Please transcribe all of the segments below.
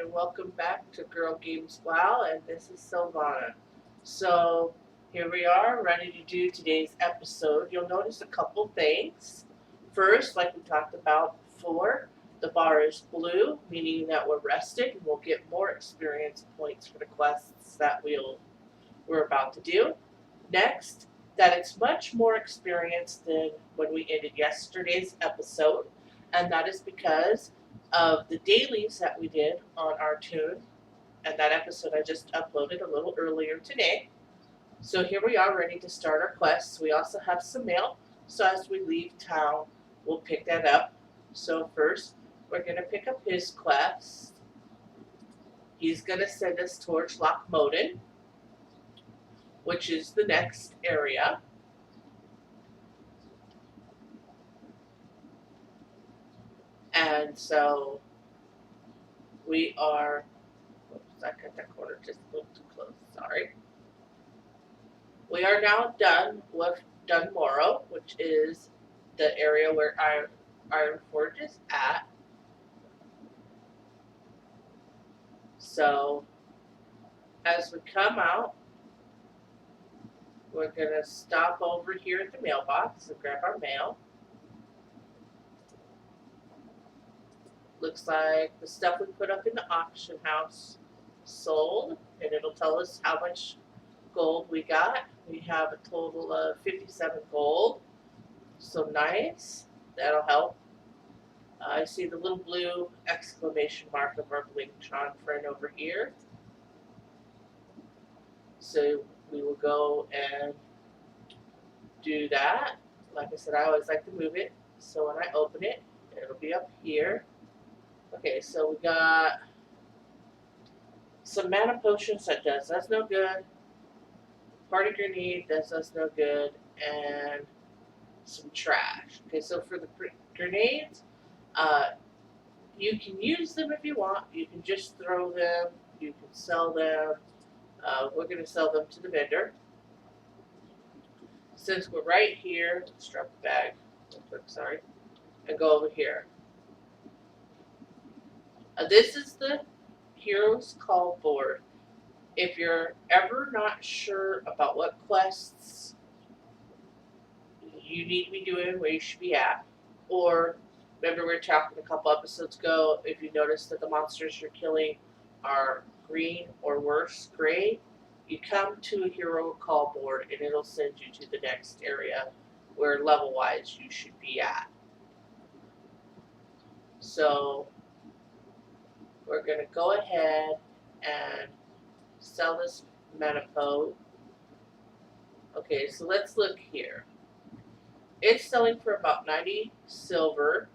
and welcome back to Girl Games WoW, and this is Silvana. So, here we are, ready to do today's episode. You'll notice a couple things. First, like we talked about before, the bar is blue, meaning that we're rested and we'll get more experience points for the quests that we're about to do. Next, that it's much more experience than when we ended yesterday's episode, and that is because of the dailies that we did on our tune, and that episode I just uploaded a little earlier today. So here we are ready to start our quests. We also have some mail, so as we leave town, we'll pick that up. So first, we're going to pick up his quest. He's going to send us towards Loch Modon, which is the next area. And so we are, oops, I cut that corner just a little too close, sorry. We are now done with Dunmorrow, which is the area where Iron Forge is at. So as we come out, we're going to stop over here at the mailbox and grab our mail. Looks like the stuff we put up in the auction house sold, and it'll tell us how much gold we got. We have a total of 57 gold, so nice. That'll help. I see the little blue exclamation mark of our Blingtron friend over here. So we will go and do that. Like I said, I always like to move it, so when I open it, it'll be up here. Okay, so we got some mana potions that does us no good. Party grenade does us no good, and some trash. Okay, so for the grenades, you can use them if you want. You can just throw them. You can sell them. We're going to sell them to the vendor. Since we're right here, let's drop the bag real quick, sorry, and go over here. This is the Heroes Call board. If you're ever not sure about what quests you need to be doing, where you should be at, or remember we were talking a couple episodes ago, if you notice that the monsters you're killing are green or worse, gray, you come to a hero call board and it'll send you to the next area where level-wise you should be at. So we're going to go ahead and sell this Metapode. Okay, so let's look here. It's selling for about 90 silver,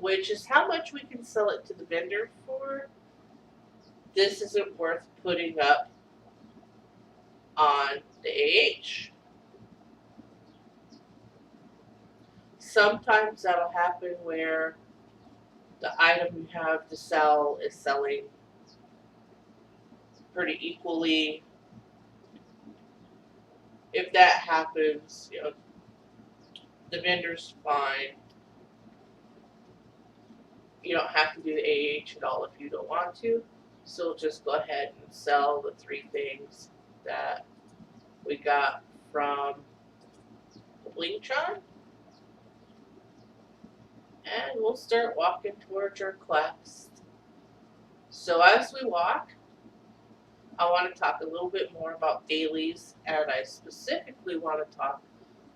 which is how much we can sell it to the vendor for. This isn't worth putting up on the AH. Sometimes that'll happen where the item you have to sell is selling pretty equally. If that happens, the vendor's fine. You don't have to do the AH at all if you don't want to. So just go ahead and sell the 3 things that we got from the Blingtron. And we'll start walking towards our quest. So as we walk, I want to talk a little bit more about dailies, and I specifically want to talk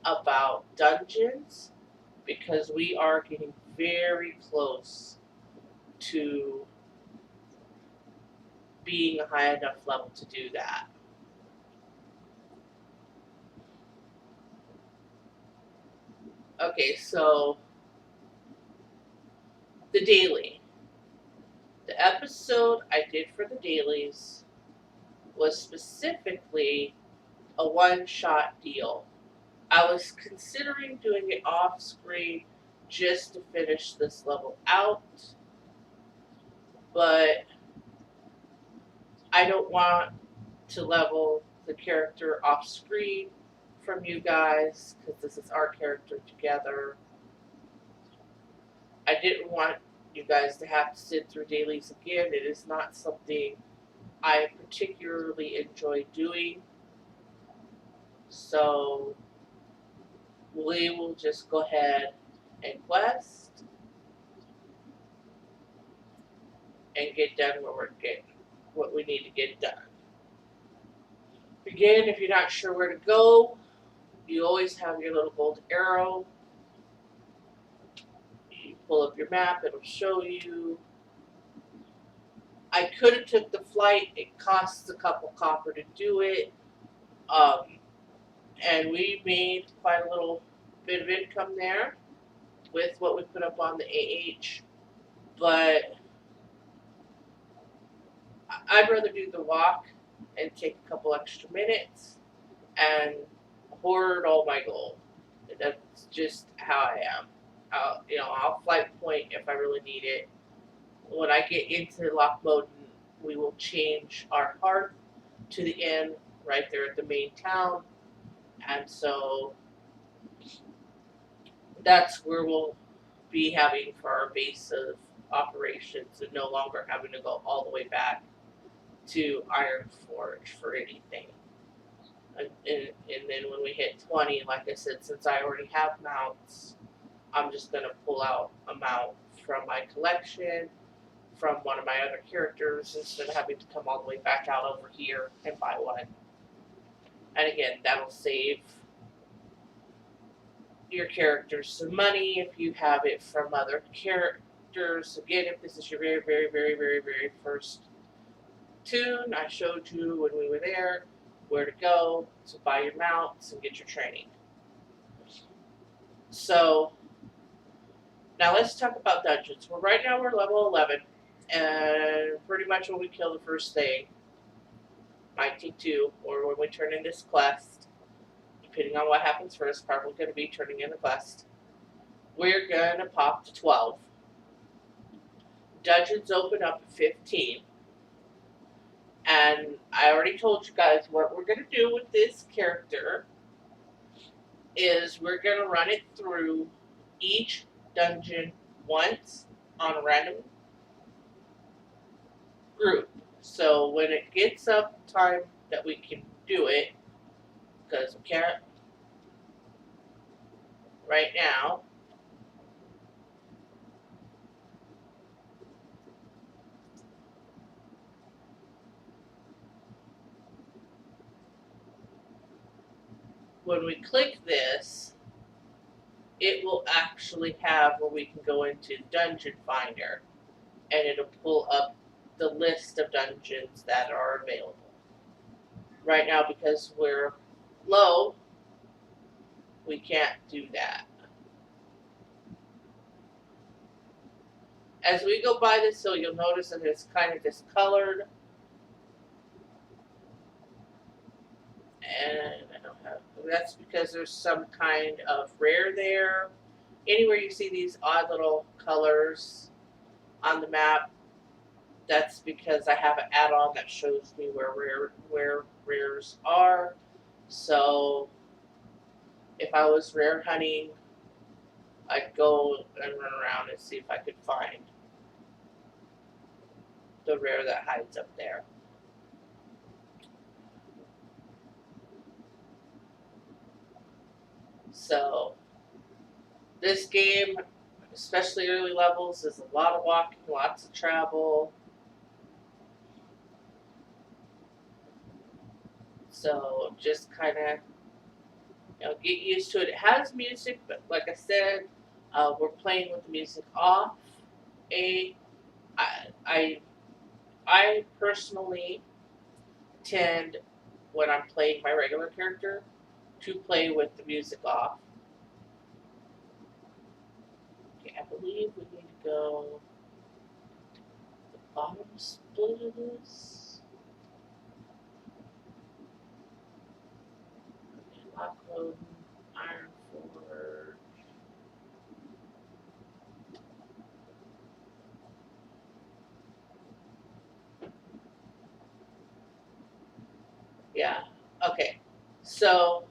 about dungeons because we are getting very close to being a high enough level to do that. Okay, so the daily. The episode I did for the dailies was specifically a one-shot deal. I was considering doing it off screen just to finish this level out, but I don't want to level the character off screen from you guys because this is our character together. I didn't want you guys to have to sit through dailies again. It is not something I particularly enjoy doing. So we will just go ahead and quest and get done what we need to get done. Again, if you're not sure where to go, you always have your little gold arrow. You pull up your map, it'll show you. I could have took the flight. It costs a couple copper to do it. And we made quite a little bit of income there with what we put up on the AH. But I'd rather do the walk and take a couple extra minutes and hoard all my gold. That's just how I am. I'll flight point if I really need it. When I get into Loch Modon, we will change our hearth to the inn right there at the main town, and so that's where we'll be having for our base of operations, and no longer having to go all the way back to Iron Forge for anything. And then when we hit 20, like I said, since I already have mounts, I'm just going to pull out a mount from my collection, from one of my other characters, instead of having to come all the way back out over here and buy one. And again, that'll save your characters some money if you have it from other characters. Again, if this is your very, very, very, very, very first tune, I showed you when we were there where to go to buy your mounts and get your training. So now let's talk about dungeons. Well, right now we're level 11, and pretty much when we kill the first thing, might take 2, or when we turn in this quest, depending on what happens first, probably going to be turning in the quest, we're going to pop to 12. Dungeons open up at 15. And I already told you guys what we're going to do with this character is we're going to run it through each dungeon once on a random group. So when it gets up time that we can do it, because we can't right now, when we click this, it will actually have where we can go into Dungeon Finder, and it'll pull up the list of dungeons that are available. Right now, because we're low, we can't do that. As we go by this hill, you'll notice that it's kind of discolored. And I don't have, that's because there's some kind of rare there. Anywhere you see these odd little colors on the map, that's because I have an add-on that shows me where rares are. So if I was rare hunting, I'd go and run around and see if I could find the rare that hides up there. So this game, especially early levels, is a lot of walking, lots of travel. So just kind of, get used to it. It has music, but like I said, we're playing with the music off. I personally tend, when I'm playing my regular character, to play with the music off. Okay, I believe we need to go the bottom split of this. Loch Modon, Iron Forge. Yeah, okay. So,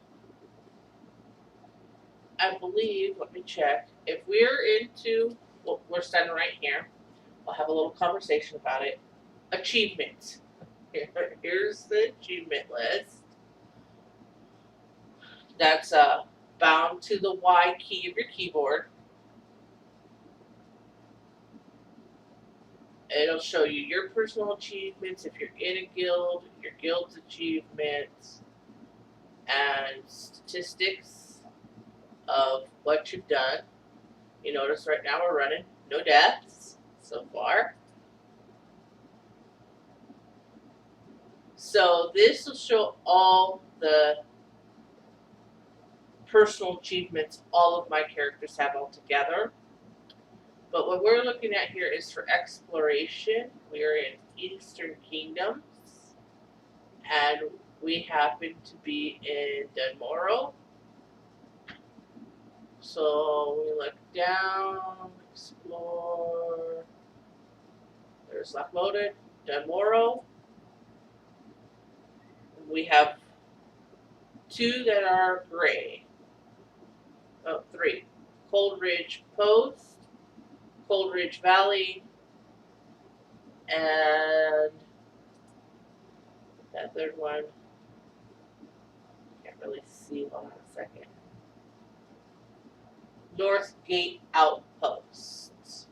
I believe, let me check. If we're into, well, we're standing right here. We'll have a little conversation about it. Achievements. Here's the achievement list. That's bound to the Y key of your keyboard. It'll show you your personal achievements, if you're in a guild, your guild's achievements, and statistics of what you've done. You notice right now we're running no deaths so far. So this will show all the personal achievements all of my characters have all together. But what we're looking at here is for exploration. We are in Eastern Kingdoms, and we happen to be in Dunmorrow. So we look down, explore. There's Loch Modon, Dunmorrow. We have 2 that are gray. Oh, 3. Cold Ridge Post, Cold Ridge Valley, and that third one, can't really see, hold on a second. North Gate Outposts.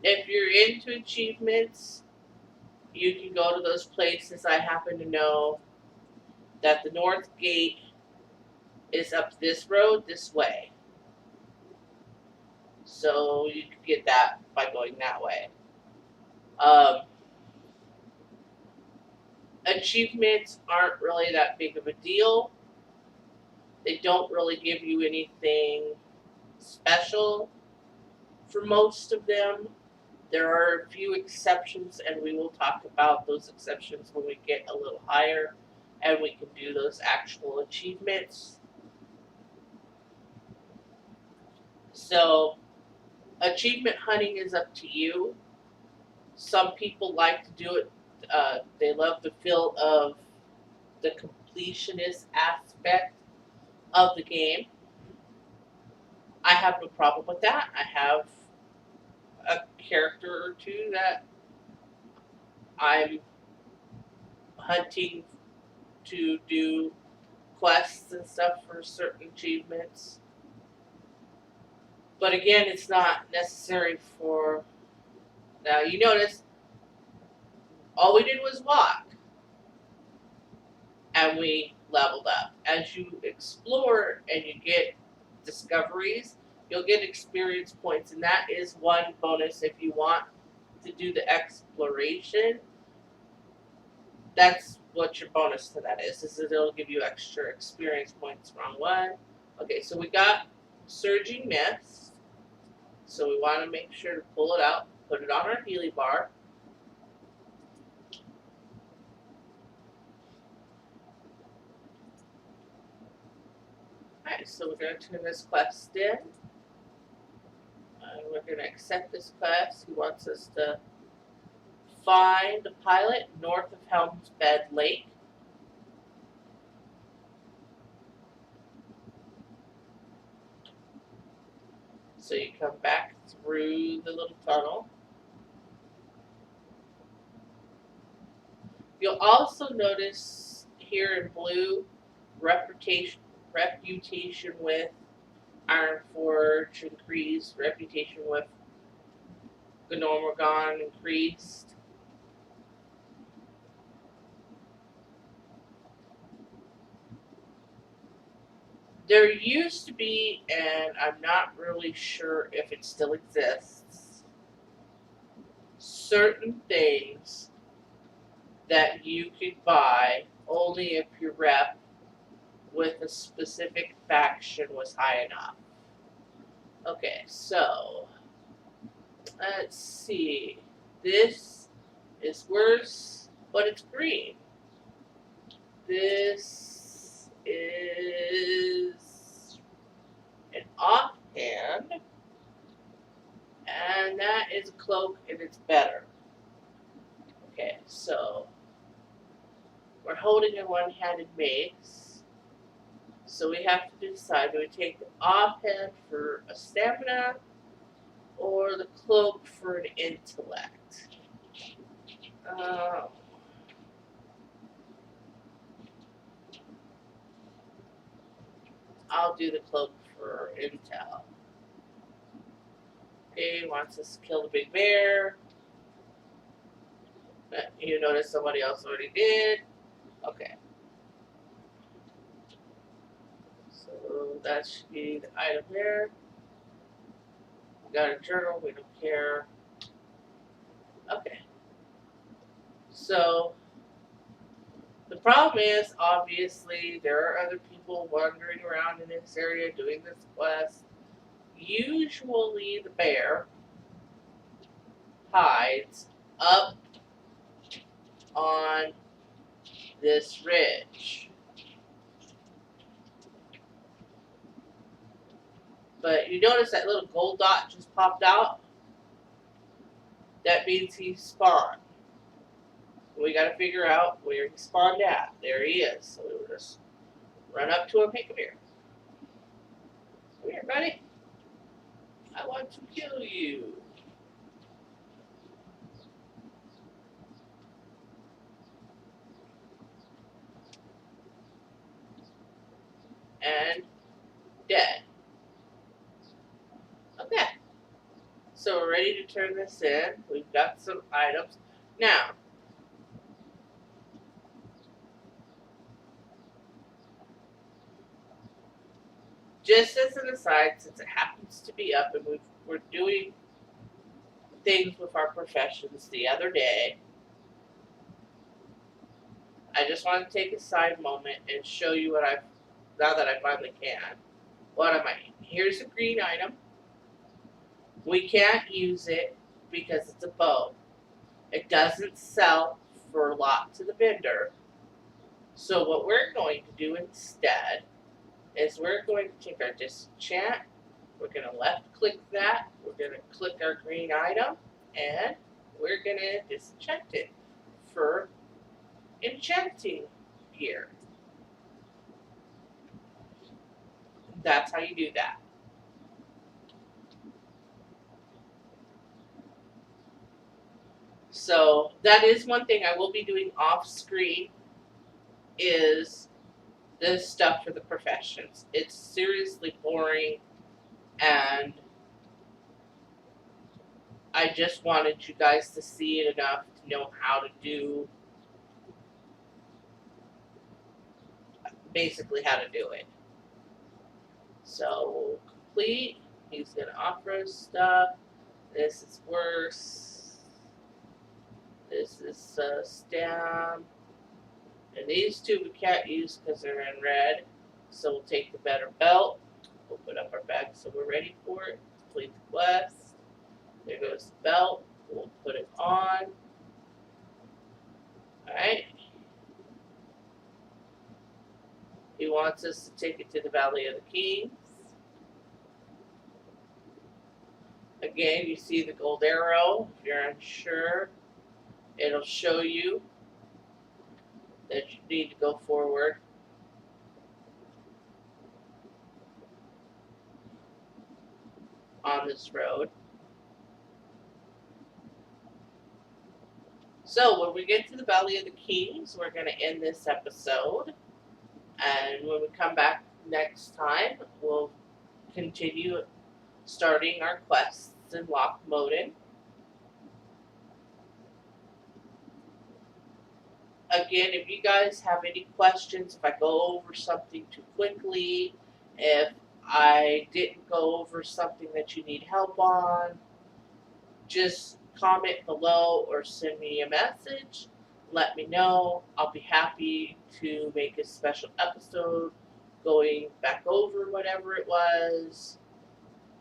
If you're into achievements, you can go to those places. I happen to know that the North Gate is up this road this way. So you can get that by going that way. Achievements aren't really that big of a deal. They don't really give you anything special for most of them. There are a few exceptions, and we will talk about those exceptions when we get a little higher and we can do those actual achievements. So, achievement hunting is up to you. Some people like to do it, they love the feel of the completionist aspect of the game. I have no problem with that. I have a character or 2 that I'm hunting to do quests and stuff for certain achievements. But again, it's not necessary for. Now, you notice all we did was walk, and we leveled up. As you explore and you get discoveries, you'll get experience points, and that is one bonus if you want to do the exploration. That's what your bonus to that is it'll give you extra experience points. Wrong one. Okay, so we got Surging Mist. So we want to make sure to pull it out, put it on our Healy bar. Alright, so we're going to turn this quest in. And we're going to accept this quest. He wants us to find the pilot north of Helm's Bed Lake. So you come back through the little tunnel. You'll also notice here in blue, reputation with Ironforge increased, reputation with Gnormorgon increased. There used to be, and I'm not really sure if it still exists, certain things that you could buy only if your rep with a specific faction was high enough. Okay, so let's see. This is worse, but it's green. This is an offhand, and that is a cloak, and it's better. Okay, so we're holding a one-handed mace, so we have to decide, do we take the offhand for a stamina, or the cloak for an intellect? Uh, I'll do the cloak for intel. Okay, wants us to kill the big bear. You notice somebody else already did. Okay. So that should be the item there. We got a journal, we don't care. Okay. So the problem is, obviously, there are other people wandering around in this area doing this quest. Usually the bear hides up on this ridge. But you notice that little gold dot just popped out? That means he spawned. We gotta figure out where he spawned at. There he is. So we'll just run up to him, pick him here. Come here, buddy. I want to kill you. And dead. Okay. So we're ready to turn this in. We've got some items. Now, just as an aside, since it happens to be up and we're doing things with our professions the other day, I just want to take a side moment and show you what I've, now that I finally can, what am I? Here's a green item. We can't use it because it's a bow. It doesn't sell for a lot to the vendor. So what we're going to do instead is we're going to take our disenchant, we're going to left click that, we're going to click our green item, and we're going to disenchant it for enchanting gear. That's how you do that. So that is one thing I will be doing off screen is this stuff for the professions. It's seriously boring, and I just wanted you guys to see it enough to know how to do, basically how to do it. So complete, he's gonna offer us stuff. This is worse. This is stem. And these two we can't use because they're in red. So we'll take the better belt. We'll put up our bag so we're ready for it. Complete the quest. There goes the belt. We'll put it on. Alright. He wants us to take it to the Valley of the Kings. Again, you see the gold arrow. If you're unsure, it'll show you that you need to go forward. On this road. So when we get to the Valley of the Kings, we're going to end this episode. And when we come back next time, we'll continue starting our quests in Loch Modon. Again, if you guys have any questions, if I go over something too quickly, if I didn't go over something that you need help on, just comment below or send me a message. Let me know. I'll be happy to make a special episode going back over whatever it was,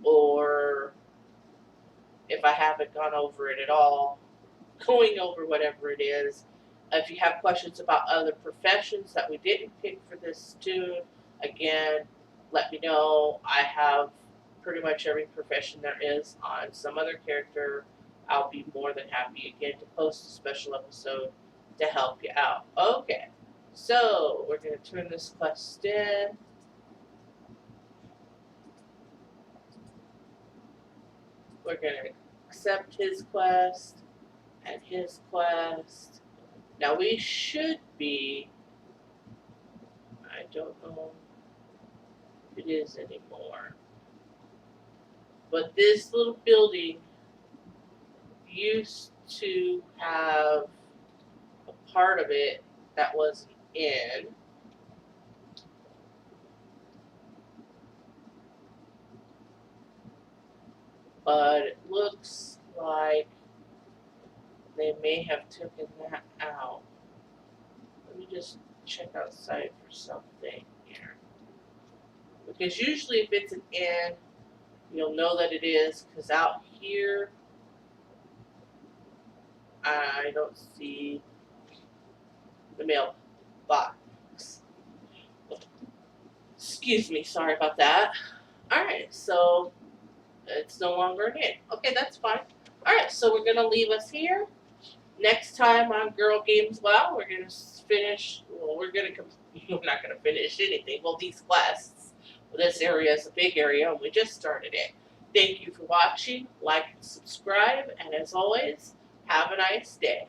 or if I haven't gone over it at all, going over whatever it is. If you have questions about other professions that we didn't pick for this tune, again, let me know. I have pretty much every profession there is on some other character. I'll be more than happy again to post a special episode to help you out. Okay, so we're going to turn this quest in. We're gonna accept his quest and his quest. Now we should be, I don't know if it is anymore, but this little building used to have a part of it that wasn't in. But it looks like they may have taken that out. Let me just check outside for something here. Because usually if it's an in, you'll know that it is, because out here, I don't see the mailbox. Excuse me, sorry about that. Alright, so it's no longer an in. Okay, that's fine. Alright, so we're going to leave us here. Next time on Girl Games WoW, we're going to finish, well, we're not going to finish anything. Well, these quests. This area is a big area, and we just started it. Thank you for watching. Like and subscribe, and as always, have a nice day.